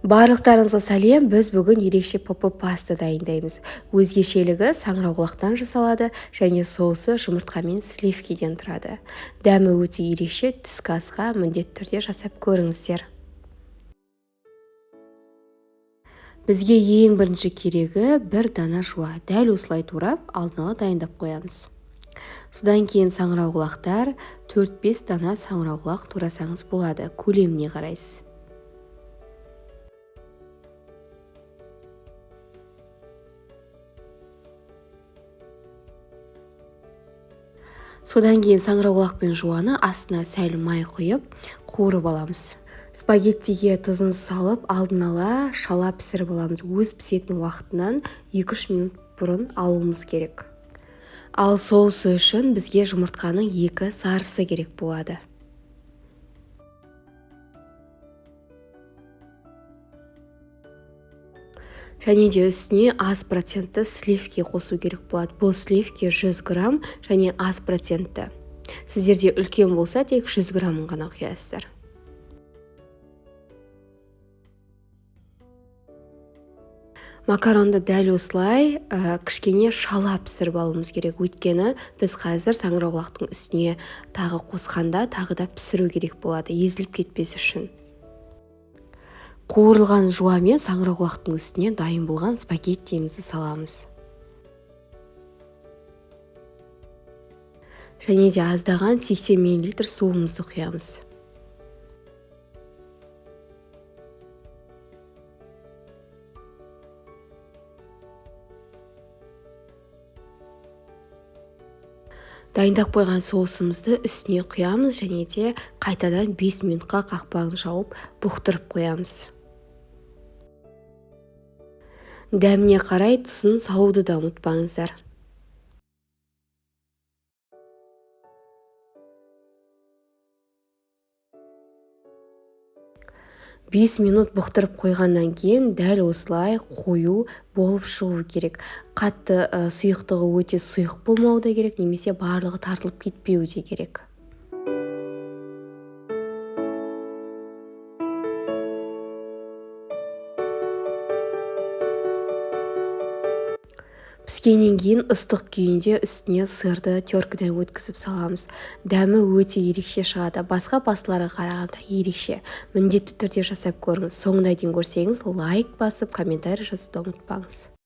Барлықтарыңызға сәлем, біз бүгін ерекше ПП паста дайындаймыз. Өзгешелігі саңырауқұлақтан жасалады және соусы жұмыртқамен сливкиден тұрады. Дәмі өте ерекше, түскі асқа міндетті түрде жасап көріңіздер. Бізге ең бірінші керегі бір дана жуа. Дәл осылай турап, алдын ала дайындап қоямыз. Содан кейін саңырауқұлақтар 4-5 дана саңырауқұлақ турасаңыз болады, көлеміне қарайсыз. Содан кейін саңырауқұлақ пен жуаны астына сәл май құйып, қуырып аламыз. Спагеттиге тұзын салып, алдын ала шала пісіріп аламыз. Өз пісетін уақытынан 2-3 минут бұрын алуымыз керек. Ал соусы үшін бізге жұмыртқаның 2 сарысы керек болады. Және де үстіне аз процентті сливки қосу керек болады. Бұл сливки 100 грамм және аз процентті. Сіздерде үлкен болса, тек 100 граммын ғана құясыздар. Макаронды дәл осылай кішкене шала пісіріп алуымыз керек. Өйткені біз қазір саңырауқұлақтың үстіне тағы қосқанда тағы да пісіру керек болады, езіліп кетпес үшін. Қуырылған жуа мен саңырауқұлақтың үстіне дайын болған спагеттиімізді саламыз. Және де аздаған 80 мл суымызды құямыз. Дайындап қойған соусымызды үстіне құямыз және де қайтадан 5 минутқа қақпағын жауып бұқтырып қоямыз. Дәміне қарай тұзын салуды да ұмытпаңыздар. 5 минут бұқтырып қойғаннан кейін дәл осылай қою болып шығу керек. Қатты сұйықтығы өте сұйық болмауы да керек, немесе барлығы тартылып кетпеуі де керек. Піскеннен кейін ыстық күйінде үстіне сырды теркіден өткізіп саламыз. Дәмі өте ерекше шығады. Басқа пасталарға қарағанда ерекше. Міндетті түрде жасап көріңіз. Соңына дейін көрсеңіз, лайк басып, комментарий жазуды ұмытпаңыз.